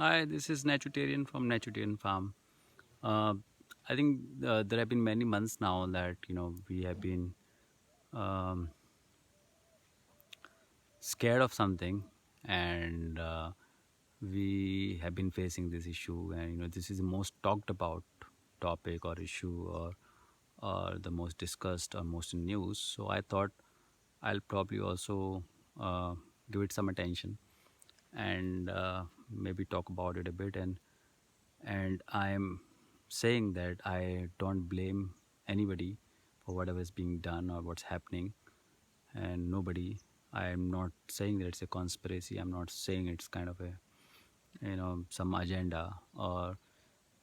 Hi, this is Natutarian from Natutarian Farm. Uh, I think there have been many months now that we have been um, scared of something, and we have been facing this issue, and this is the most talked about topic or issue, or the most discussed or most in news. So I thought I'll probably also uh, give it some attention and maybe talk about it a bit and I'm saying that I don't blame anybody for whatever is being done or what's happening, and nobody. I'm not saying that it's a conspiracy. I'm not saying it's kind of a some agenda, or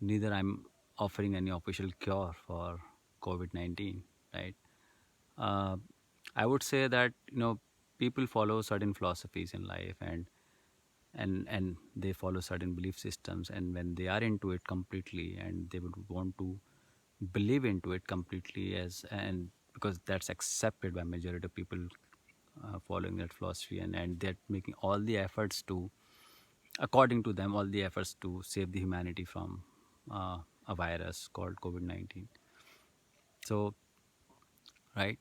neither I'm offering any official cure for COVID-19. Right? Uh, I would say that people follow certain philosophies in life, and they follow certain belief systems, and when they are into it completely and they would want to believe into it completely, as and because that's accepted by majority of people following that philosophy, and they're making all the efforts to, according to them, all the efforts to save the humanity from a virus called COVID-19. So, right,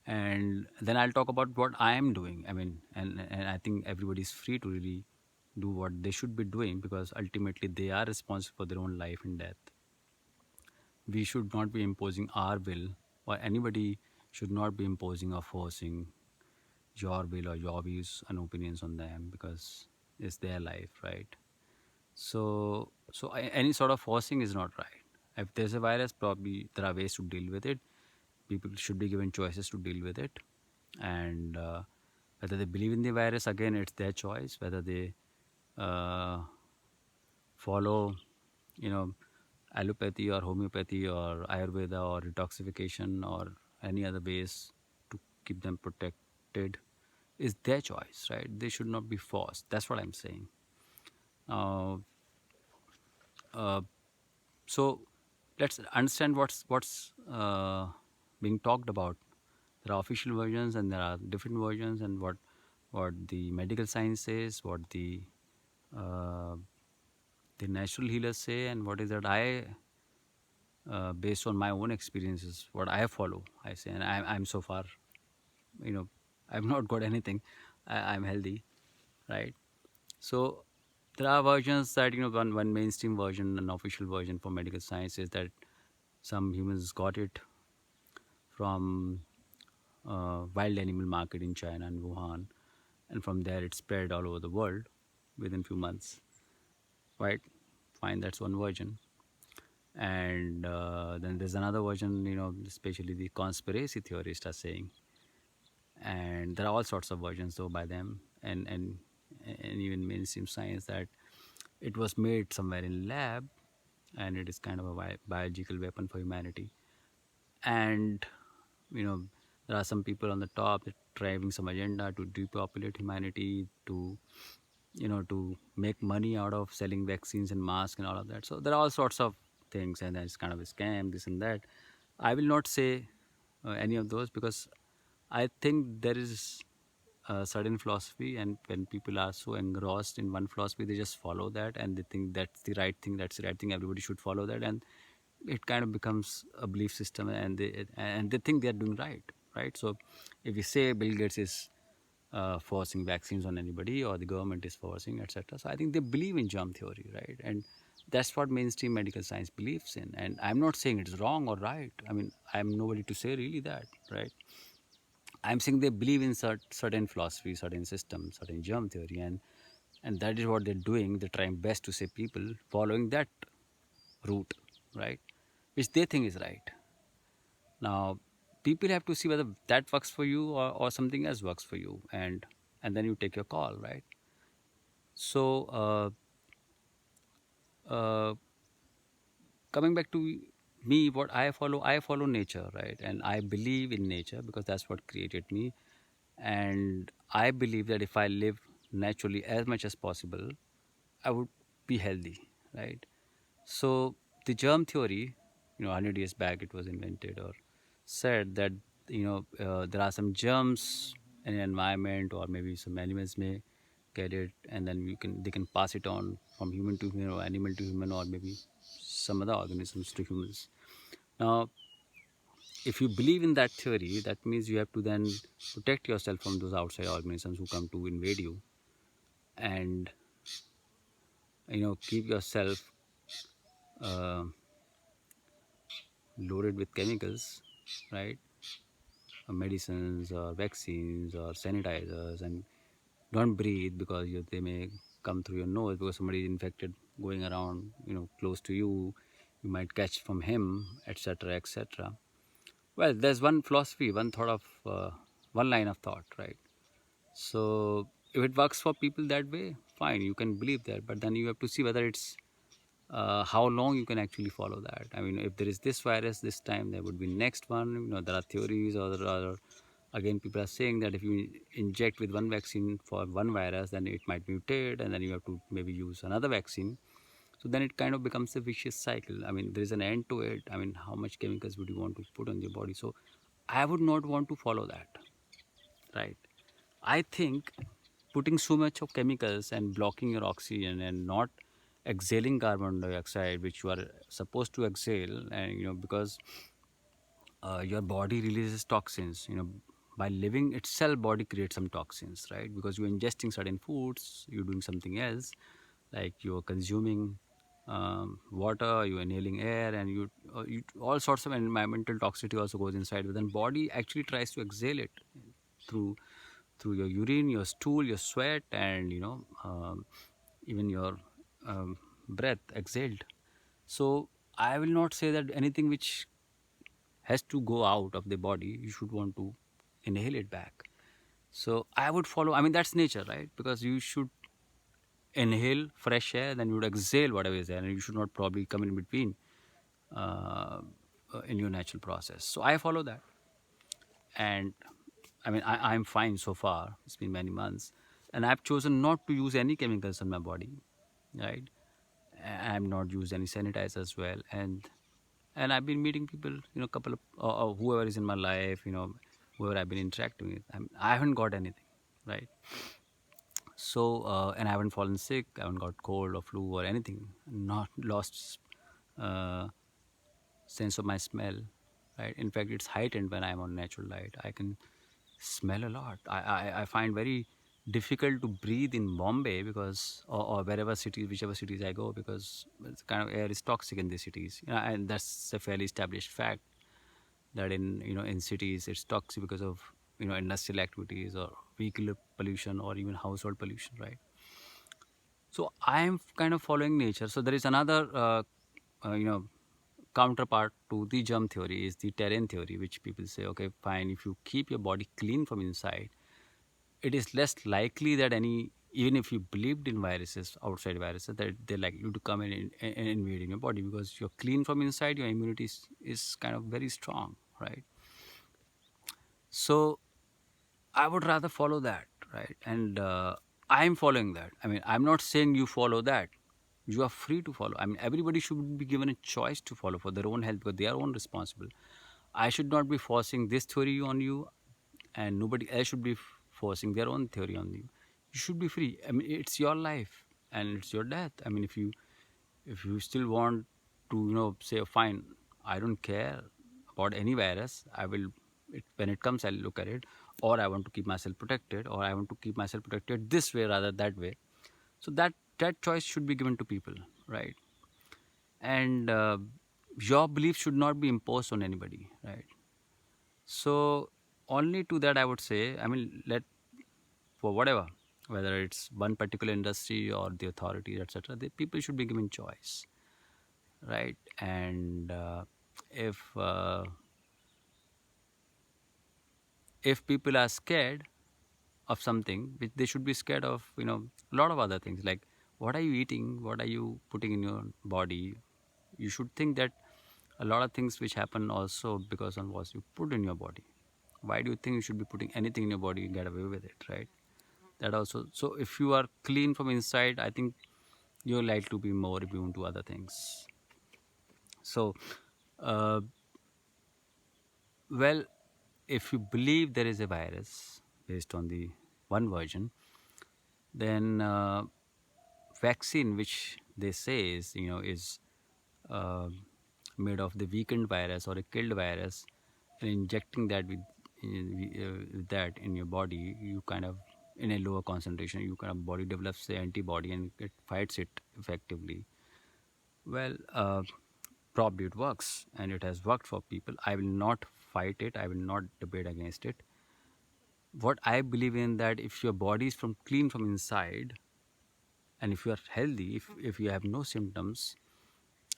and then I'll talk about what I am doing. I mean, and I think everybody's free to really do what they should be doing, because ultimately they are responsible for their own life and death. We should not be imposing our will, or anybody should not be imposing or forcing your will or your views and opinions on them, because it's their life, right? So any sort of forcing is not right. If there's a virus, probably there are ways to deal with it. People should be given choices to deal with it, and whether they believe in the virus, again, it's their choice. Whether they uh, follow, you know, allopathy or homeopathy or Ayurveda or detoxification or any other ways to keep them protected, is their choice, right? They should not be forced. That's what I'm saying. Uh, uh, so let's understand what's being talked about. There are official versions and there are different versions, and what the medical science says, what uh, the natural healers say, and what is that I based on my own experiences, what I follow, I say, and I'm so far, you know, I've not got anything. I'm healthy, right? So there are versions that one mainstream version, an official version for medical science is that some humans got it from wild animal market in China and Wuhan, and from there it spread all over the world within few months, right? Fine, that's one version. And then there's another version, especially the conspiracy theorists are saying, and there are all sorts of versions though by them, and even mainstream science, that it was made somewhere in lab, and it is kind of a biological weapon for humanity. And you know there are some people on the top that driving some agenda to depopulate humanity, to make money out of selling vaccines and masks and all of that. So there are all sorts of things, and it's kind of a scam, this and that. I will not say any of those, because I think there is a certain philosophy, and when people are so engrossed in one philosophy, they just follow that, and they think that's the right thing, everybody should follow that, and it kind of becomes a belief system, and they think they're doing right. So if you say Bill Gates is forcing vaccines on anybody, or the government is forcing, etc., so I think they believe in germ theory, right? And that's what mainstream medical science believes in, and I'm not saying it's wrong or right. I mean, I'm nobody to say really that, right? I'm saying they believe in certain philosophy, certain systems, certain germ theory, and that is what they're doing. They're trying best to save people following that route, right? Which they think is right. Now, people have to see whether that works for you, or something else works for you, and then you take your call, right? So, uh, coming back to me, what I follow nature, right? And I believe in nature because that's what created me. And I believe that if I live naturally as much as possible, I would be healthy, right? So the germ theory, 100 years back, it was invented or said that there are some germs in an environment, or maybe some elements may get it, and then they can pass it on from human to human or animal to human or maybe some other organisms to humans. Now, if you believe in that theory, that means you have to then protect yourself from those outside organisms who come to invade you, and keep yourself uh, loaded with chemicals, right? Medicines or vaccines or sanitizers, and don't breathe because they may come through your nose because somebody is infected going around, close to you. You might catch from him, etc., etc. Well, there's one philosophy, one thought of, one line of thought, right? So if it works for people that way, fine, you can believe that, but then you have to see whether it's how long you can actually follow that. I mean, if there is this virus this time, there would be next one. There are theories, or there are, again, people are saying that if you inject with one vaccine for one virus, then it might mutate, and then you have to maybe use another vaccine. So then it kind of becomes a vicious cycle. I mean, there is an end to it. I mean, how much chemicals would you want to put on your body? So I would not want to follow that, right? I think putting so much of chemicals and blocking your oxygen and not exhaling carbon dioxide, which you are supposed to exhale, and because your body releases toxins. By living itself, body creates some toxins, right? Because you're ingesting certain foods, you're doing something else, like you're consuming water, you're inhaling air, and all sorts of environmental toxicity also goes inside. But then body actually tries to exhale it through your urine, your stool, your sweat, and even your breath exhaled. So I will not say that anything which has to go out of the body, you should want to inhale it back. So I would follow. I mean, that's nature, right? Because you should inhale fresh air, then you would exhale whatever is there, and you should not probably come in between uh, in your natural process. So I follow that, and I mean, I'm fine so far. It's been many months, and I've chosen not to use any chemicals on my body, right? I'm not used any sanitizer as well, and I've been meeting people, couple of whoever is in my life, whoever I've been interacting with. I haven't got anything, right? So and I haven't fallen sick. I haven't got cold or flu or anything. Not lost uh, sense of my smell, right? In fact, it's heightened when I'm on natural light. I can smell a lot. I find very difficult to breathe in Bombay because or wherever city, whichever cities I go, because the kind of air is toxic in these cities. And that's a fairly established fact that in cities it's toxic because of industrial activities or vehicular pollution or even household pollution, right? So I am kind of following nature. So there is another counterpart to the germ theory is the terrain theory, which people say, okay, fine, if you keep your body clean from inside, it is less likely that even if you believed in viruses, outside viruses, that they're likely to come and invade in your body, because you're clean from inside, your immunity is kind of very strong, right? So I would rather follow that, right? And I'm following that. I mean, I'm not saying you follow that. You are free to follow. I mean, everybody should be given a choice to follow for their own health because they are own responsible. I should not be forcing this theory on you, and nobody else should be forcing their own theory on you. You should be free. I mean, it's your life and it's your death. I mean, if you still want to say, "Oh, fine, I don't care about any virus, I will when it comes I'll look at it, or I want to keep myself protected, or I want to keep myself protected this way rather that way." So that choice should be given to people, right? And your belief should not be imposed on anybody, right? So only to that I would say, I mean, let for whatever, whether it's one particular industry or the authorities, etc., the people should be given choice, right? And if people are scared of something, which they should be scared of, a lot of other things, like what are you eating, what are you putting in your body. You should think that a lot of things which happen also because on what you put in your body. Why do you think you should be putting anything in your body and get away with it, right? That also. So if you are clean from inside, I think you're likely to be more immune to other things. So uh, well, if you believe there is a virus based on the one version, Then vaccine, which they say is uh, made of the weakened virus or a killed virus, and injecting that with that in your body, you kind of, in a lower concentration, you kind of body develops the antibody and it fights it effectively. Well, probably it works and it has worked for people. I will not fight it. I will not debate against it. What I believe in, that if your body is from clean from inside, and if you are healthy, if you have no symptoms,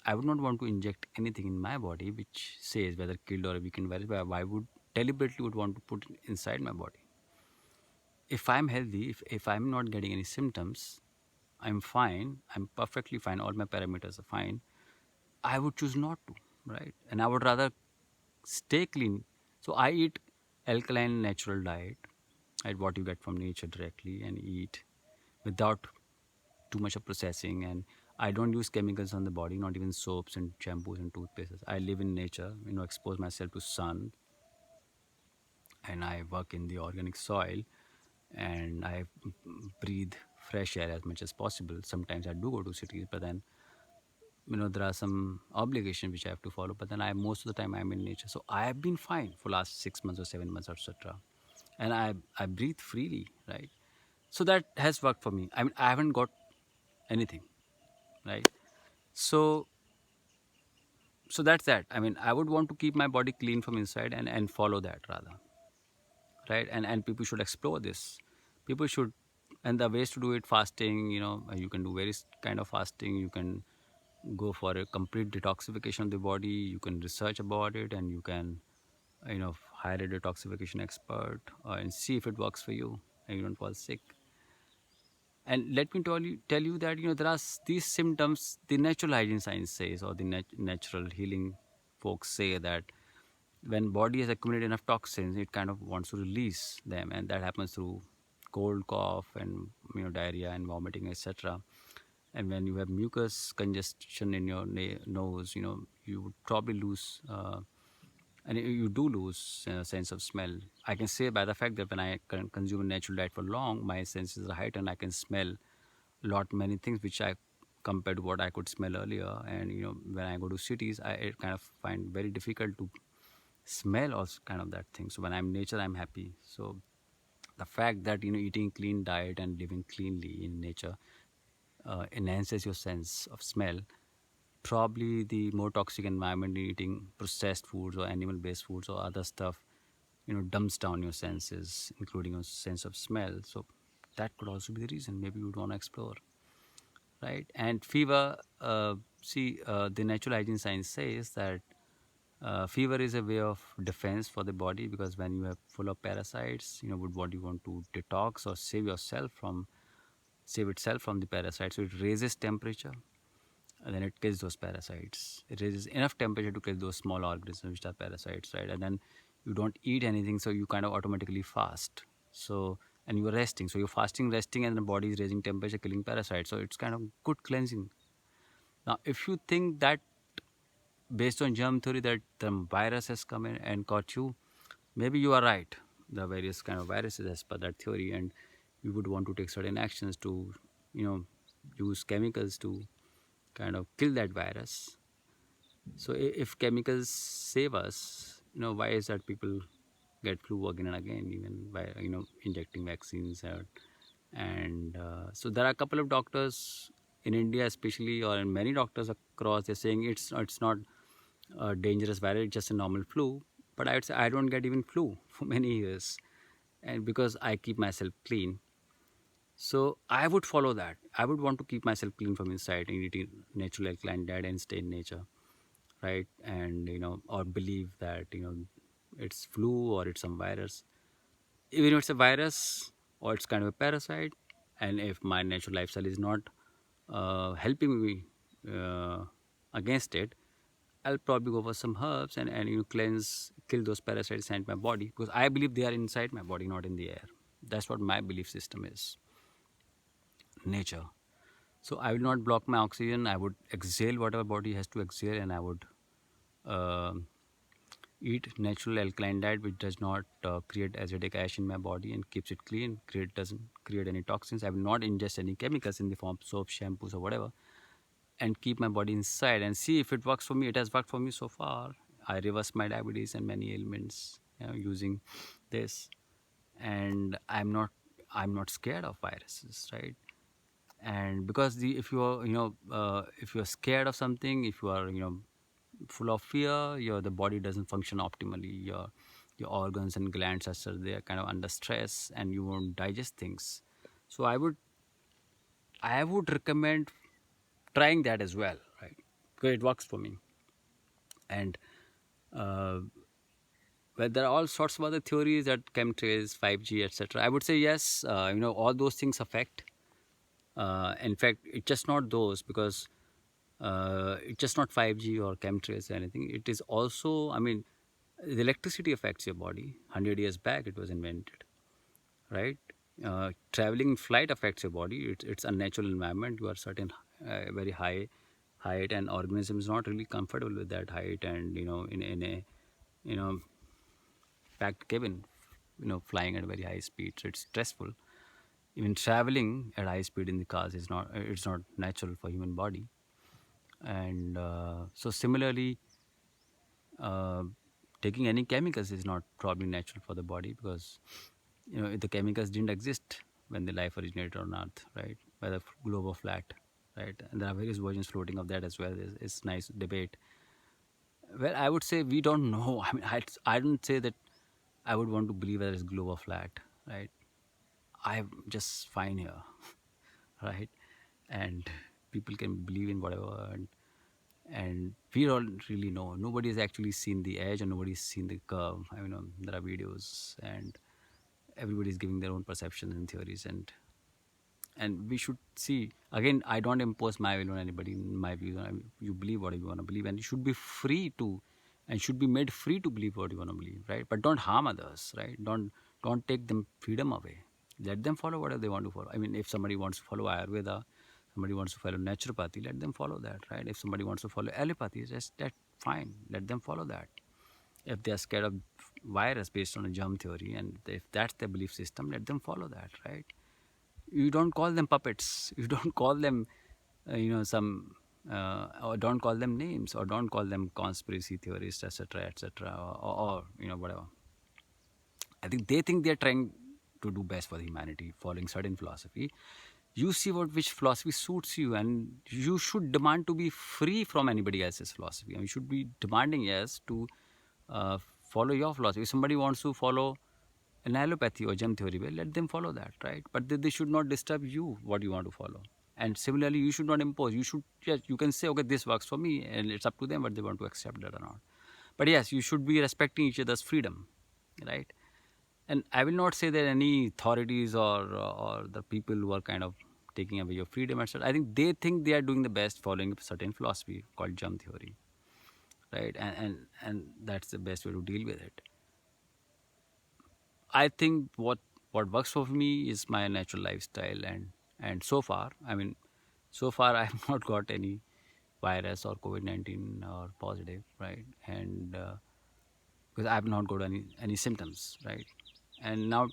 I would not want to inject anything in my body which says whether killed or a weakened virus. But I would deliberately would want to put it inside my body. If I'm healthy, if I'm not getting any symptoms, I'm fine. I'm perfectly fine. All my parameters are fine. I would choose not to, right? And I would rather stay clean. So I eat alkaline natural diet, right? What you get from nature directly, and eat without too much of processing. And I don't use chemicals on the body, not even soaps and shampoos and toothpastes. I live in nature, expose myself to sun, and I work in the organic soil, and I breathe fresh air as much as possible. Sometimes I do go to cities, but then there are some obligations which I have to follow. But then most of the time I'm in nature, so I have been fine for last 6 months or 7 months, etc. And I breathe freely, right? So that has worked for me. I mean, I haven't got anything, right? So that's that. I mean, I would want to keep my body clean from inside, and follow that rather, right? And people should explore this. People should, and the ways to do it: fasting. You can do various kind of fasting. You can go for a complete detoxification of the body. You can research about it, and you can hire a detoxification expert, and see if it works for you and you don't fall sick. And let me tell you that there are these symptoms. The natural hygiene science says, or the natural healing folks say, that when body has accumulated enough toxins, it kind of wants to release them, and that happens through cold, cough, and diarrhea and vomiting, etc. And when you have mucus congestion in your nose, you would probably lose. And you do lose sense of smell. I can say by the fact that when I consume a natural diet for long, my senses are heightened. I can smell lot many things which I, compared to what I could smell earlier. And when I go to cities, I kind of find very difficult to smell also kind of that thing. So when I'm in nature, I'm happy. So the fact that eating clean diet and living cleanly in nature enhances your sense of smell. Probably the more toxic environment, eating processed foods or animal based foods or other stuff, dumbs down your senses, including your sense of smell. So that could also be the reason. Maybe you would want to explore, right? And fever, the natural hygiene science says that fever is a way of defense for the body, because when you have full of parasites, would what you want to detox or save itself from the parasites. So it raises temperature, and then it kills those parasites. It raises enough temperature to kill those small organisms which are parasites, right? And then you don't eat anything, so you kind of automatically fast. So, and you are resting, so you're fasting, resting, and the body is raising temperature, killing parasites. So it's kind of good cleansing. Now, if you think that based on germ theory that the virus has come in and caught you, maybe you are right. The various kind of viruses as per that theory, and you would want to take certain actions to, you know, use chemicals to kind of kill that virus. So if chemicals save us, why is that people get flu again and again, even by injecting vaccines out? And so there are a couple of doctors in India, especially, or in many doctors across, they're saying it's not a dangerous virus, it's just a normal flu. But I would say I don't get even flu for many years, and because I keep myself clean. So I would follow that. I would want to keep myself clean from inside and eating natural alkaline diet and stay in nature, right? And or believe that it's flu or it's some virus. Even if it's a virus or it's kind of a parasite, and if my natural lifestyle is not helping me against it, I'll probably go for some herbs, and cleanse, kill those parasites inside my body, because I believe they are inside my body, not in the air. That's what my belief system is. Nature. So I will not block my oxygen. I would exhale whatever body has to exhale, and I would, uh, eat natural alkaline diet which does not create acidic ash in my body and keeps it clean, doesn't create any toxins. I will not ingest any chemicals in the form of soap, shampoos or whatever, and keep my body inside and see if it works for me. It has worked for me so far. I reversed my diabetes and many ailments, using this. And I'm not scared of viruses, right? And because if you are if you're scared of something, if you are full of fear, the body doesn't function optimally. Your organs and glands are still, they are kind of under stress, and you won't digest things. So I would recommend trying that as well, right? Because it works for me. And uh, well, there are all sorts of other theories that chemtrails, 5G, etc. I would say yes, all those things affect. In fact, it's just not those, because it's just not 5G or chemtrails or anything. It is also, I mean, the electricity affects your body. 100 years back, it was invented, right? Traveling in flight affects your body. It's a natural environment. You are certain very high height, and organism is not really comfortable with that height, and in a you know packed cabin, flying at very high speed. So it's stressful. Even traveling at high speed in the cars is not, it's not natural for human body. And so similarly, uh, taking any chemicals is not probably natural for the body, because the chemicals didn't exist when the life originated on Earth, right? Whether globe or flat, right? And there are various versions floating of that as well. It's nice debate. Well, I would say we don't know. I mean, I don't say that I would want to believe whether it's globe or flat, right? I'm just fine here, right? And people can believe in whatever, and we don't really know. Nobody has actually seen the edge, and nobody's seen the curve. I mean, there are videos, and everybody's giving their own perceptions and theories, and we should see. Again, I don't impose my will on anybody. My views, you believe what you want to believe, and you should be free to, and should be made free to believe what you want to believe, right? But don't harm others, right? Don't take them freedom away. Let them follow whatever they want to follow. I mean, if somebody wants to follow Ayurveda, somebody wants to follow naturopathy, let them follow that, right? If somebody wants to follow allopathy, just that, fine, let them follow that. If they are scared of virus based on a germ theory, and if that's their belief system, let them follow that, right? You don't call them puppets. You don't call them some or don't call them names, or don't call them conspiracy theorists, etc., etc., or whatever. I think they think they're trying to do best for humanity, following certain philosophy. You see which philosophy suits you, and you should demand to be free from anybody else's philosophy. I mean, you should be demanding, yes, to uh, follow your philosophy. If somebody wants to follow an allopathy or gem theory, well, let them follow that, right? But they should not disturb you what you want to follow. And similarly, you should not impose. You should, yes, you can say, okay, this works for me, and it's up to them whether they want to accept that or not. But yes, you should be respecting each other's freedom, right? And I will not say that any authorities or the people who are kind of taking away your freedom, etc. I think they are doing the best following a certain philosophy called germ theory, right? And that's the best way to deal with it. I think what works for me is my natural lifestyle, and so far, I mean, so far I have not got any virus or COVID-19 or positive, right? And because I have not got any symptoms, right? And now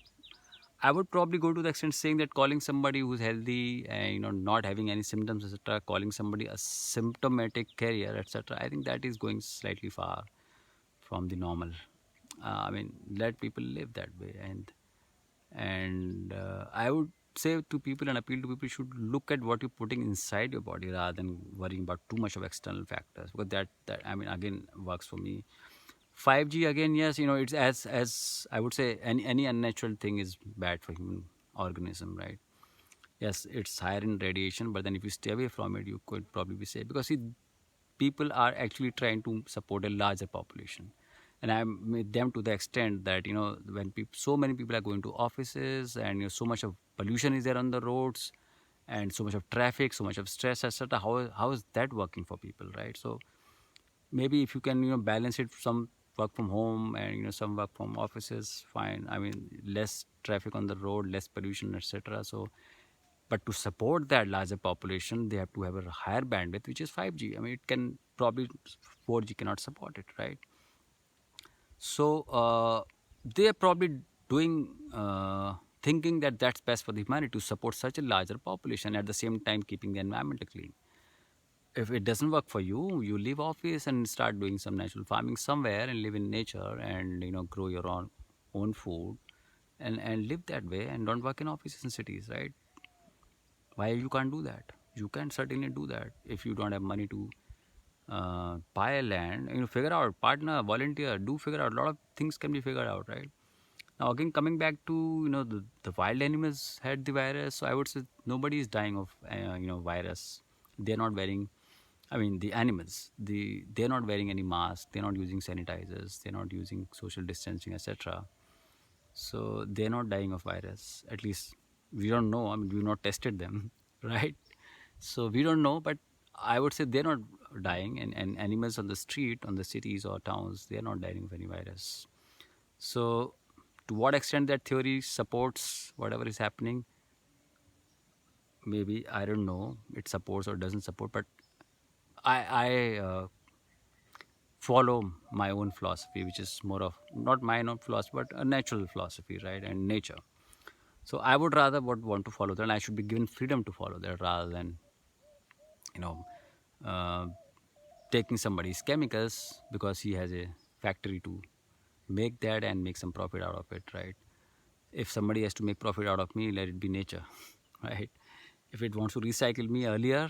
I would probably go to the extent saying that calling somebody who's healthy and not having any symptoms, etc., calling somebody a symptomatic carrier, etc., I think that is going slightly far from the normal. I mean, let people live that way, and I would say to people and appeal to people, should look at what you're putting inside your body rather than worrying about too much of external factors, because that I mean, again, works for me. 5G, again, yes, it's as I would say, any unnatural thing is bad for human organism, right? Yes, it's higher in radiation, but then if you stay away from it, you could probably be safe, because see, people are actually trying to support a larger population, and I made them to the extent that when so many people are going to offices, and so much of pollution is there on the roads, and so much of traffic, so much of stress, etc. How is that working for people, right? So maybe if you can balance it, some work from home and some work from offices, fine. I mean, less traffic on the road, less pollution, etc. So, but to support that larger population, they have to have a higher bandwidth, which is 5G. I mean, it can probably 4G cannot support it, right? So they are probably doing, thinking that that's best for the humanity to support such a larger population, at the same time keeping the environment clean. If it doesn't work for you, you leave office and start doing some natural farming somewhere and live in nature, and grow your own food, and live that way, and don't work in offices in cities, right? Why you can't do that? You can certainly do that if you don't have money to buy land. Figure out, partner, volunteer, do figure out. A lot of things can be figured out, right? Now again, coming back to the wild animals had the virus, so I would say nobody is dying of virus. They're not wearing, I mean, the animals, they're not wearing any mask, they're not using sanitizers, they're not using social distancing, etc. So they're not dying of virus. At least we don't know. I mean, we've not tested them, right? So we don't know, but I would say they're not dying. And animals on the street, on the cities or towns, they're not dying of any virus. So to what extent that theory supports whatever is happening, maybe, I don't know. It supports or doesn't support, but I follow my own philosophy, which is more of not my own philosophy, but a natural philosophy, right? And nature. So I would rather would want to follow that, and I should be given freedom to follow that rather than you know uh, taking somebody's chemicals because he has a factory to make that and make some profit out of it, right? If somebody has to make profit out of me, let it be nature, right? If it wants to recycle me earlier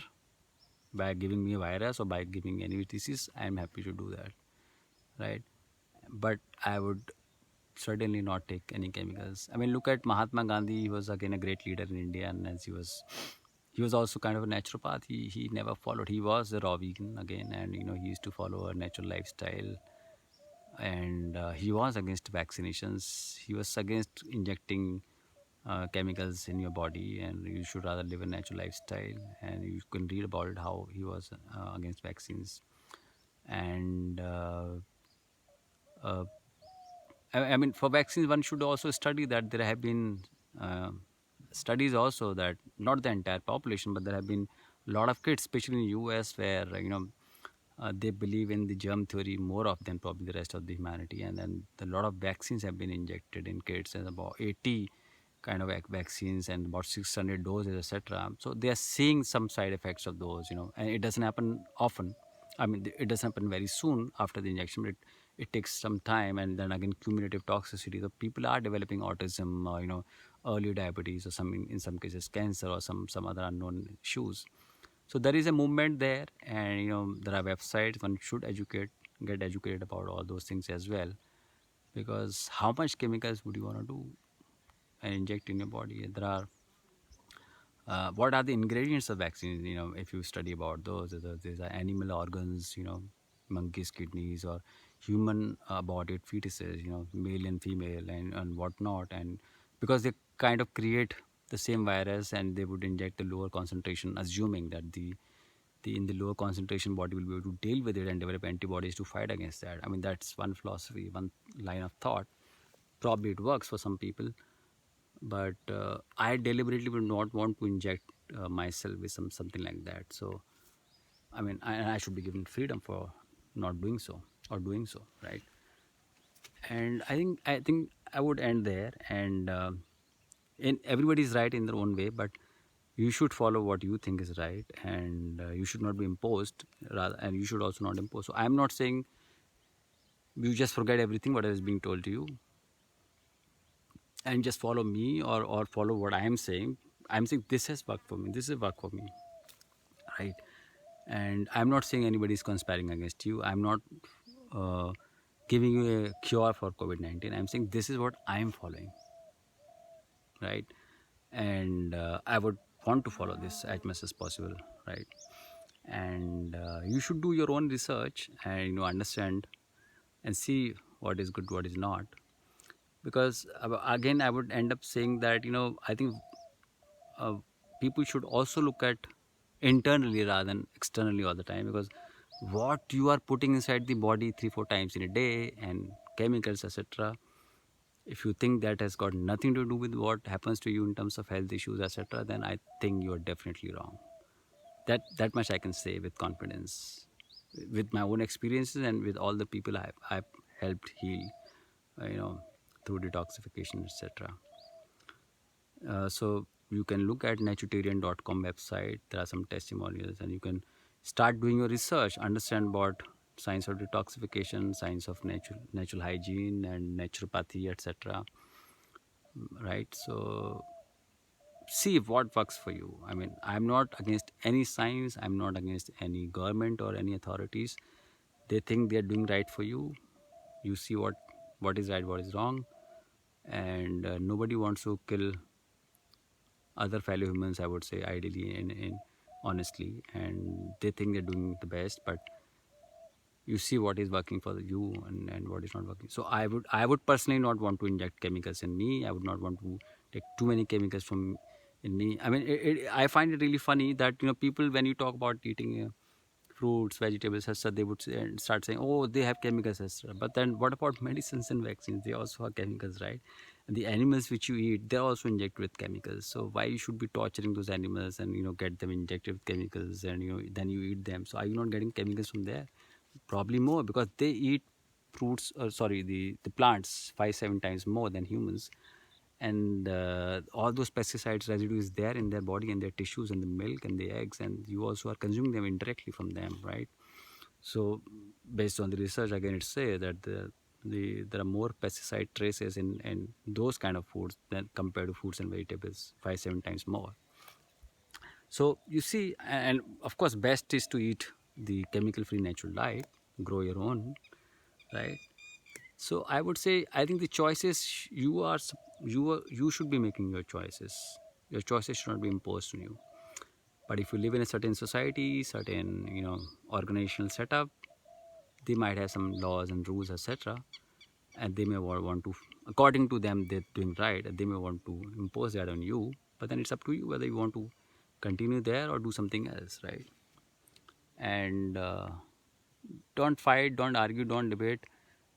by giving me a virus or by giving any disease, I'm happy to do that, right? But I would certainly not take any chemicals. I mean, look at Mahatma Gandhi. He was again a great leader in India, and as he was also kind of a naturopath. He never followed. He was a raw vegan again, and he used to follow a natural lifestyle. And he was against vaccinations. He was against injecting chemicals in your body, and you should rather live a natural lifestyle. And you can read about it how he was against vaccines. And uh, I mean, for vaccines, one should also study that there have been uh, studies also that not the entire population, but there have been a lot of kids, especially in US, where they believe in the germ theory more of than probably the rest of the humanity, and then a lot of vaccines have been injected in kids, and about 80 kind of vaccines and about 600 doses, etc. So they are seeing some side effects of those, and it doesn't happen often. I mean, it doesn't happen very soon after the injection, but it takes some time, and then again cumulative toxicity. So people are developing autism, or early diabetes, or in some cases cancer, or some other unknown issues. So there is a movement there, and there are websites. One should get educated about all those things as well, because how much chemicals would you want to do and inject in your body? There are what are the ingredients of vaccines? If you study about those, these are animal organs, monkeys' kidneys, or human aborted fetuses, male and female, and whatnot. And because they kind of create the same virus, and they would inject the lower concentration, assuming that the in the lower concentration body will be able to deal with it and develop antibodies to fight against that. I mean, that's one philosophy, one line of thought. Probably it works for some people, but I deliberately would not want to inject myself with something like that. So I mean, I should be given freedom for not doing so or doing so, right? And I think I would end there. And everybody is right in their own way, but you should follow what you think is right, and you should not be imposed, rather, and you should also not impose. So I'm not saying you just forget everything what is being told to you and just follow me, or follow what I am saying. I'm saying this has worked for me, this has worked for me, right? And I'm not saying anybody is conspiring against you. I'm not uh, giving you a cure for COVID-19. I'm saying this is what I'm following, right? And I would want to follow this as much as possible, right? And you should do your own research and understand and see what is good, what is not. Because again, I would end up saying that I think uh, people should also look at internally rather than externally all the time, because what you are putting inside the body 3-4 times in a day, and chemicals, etc., if you think that has got nothing to do with what happens to you in terms of health issues, etc., then I think you're definitely wrong. That much I can say with confidence, with my own experiences and with all the people I've helped heal. through detoxification, etc. So you can look at naturitarian.com website. There are some testimonials, and you can start doing your research, understand about science of detoxification, science of natural hygiene and naturopathy, etc. Right? So see what works for you. I mean, I'm not against any science, I'm not against any government or any authorities. They think they're doing right for you. You see what is right, what is wrong, and nobody wants to kill other fellow humans, I would say, ideally and honestly, and they think they're doing the best, but you see what is working for you and what is not working. So I would personally not want to inject chemicals in me. I would not want to take too many chemicals from in me. I mean, I find it really funny that people, when you talk about eating fruits, vegetables, etc., they would start saying, oh, they have chemicals, etc. But then what about medicines and vaccines? They also have chemicals, right? And the animals which you eat, they're also injected with chemicals. So why you should be torturing those animals and get them injected with chemicals, and then you eat them? So are you not getting chemicals from there? Probably more, because they eat fruits, sorry, the plants 5-7 times more than humans, and all those pesticides residue is there in their body and their tissues and the milk and the eggs, and you also are consuming them indirectly from them, right? So based on the research, again, it says that there are more pesticide traces in those kind of foods than compared to fruits and vegetables, 5-7 times more. So you see, and of course best is to eat the chemical free natural diet, grow your own, right? So I would say, I think the choices you should be making your choices. Your choices should not be imposed on you. But if you live in a certain society, certain organizational setup, they might have some laws and rules, etc. And they may want to, according to them, they're doing right. They may want to impose that on you. But then it's up to you whether you want to continue there or do something else, right? And don't fight, don't argue, don't debate,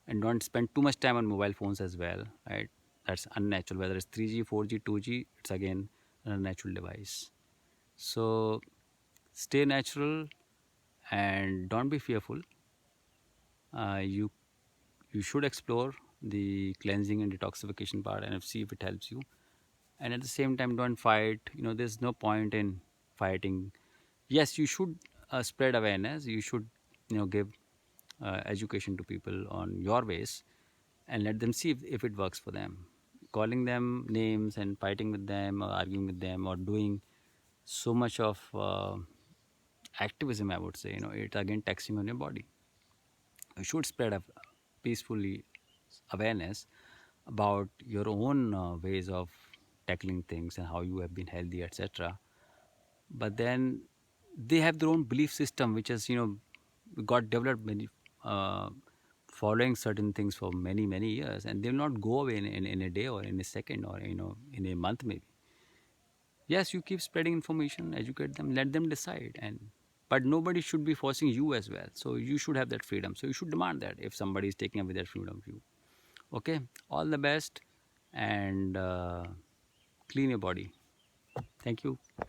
and don't spend too much time on mobile phones as well, right? That's unnatural. Whether it's 3G, 4G, 2G, it's again an unnatural device. So stay natural and don't be fearful. You should explore the cleansing and detoxification part and see if it helps you. And at the same time, don't fight. There's no point in fighting. Yes, you should spread awareness. You should give education to people on your ways, and let them see if it works for them. Calling them names and fighting with them or arguing with them or doing so much of activism, I would say, it's again taxing on your body. You should spread a peacefully awareness about your own ways of tackling things and how you have been healthy, etc. But then they have their own belief system, which has got developed many, following certain things for many years, and they will not go away in a day or in a second or in a month maybe. Yes, you keep spreading information, educate them, let them decide, and but nobody should be forcing you as well. So you should have that freedom. So you should demand that if somebody is taking away that freedom of you. Okay, all the best, and clean your body. Thank you.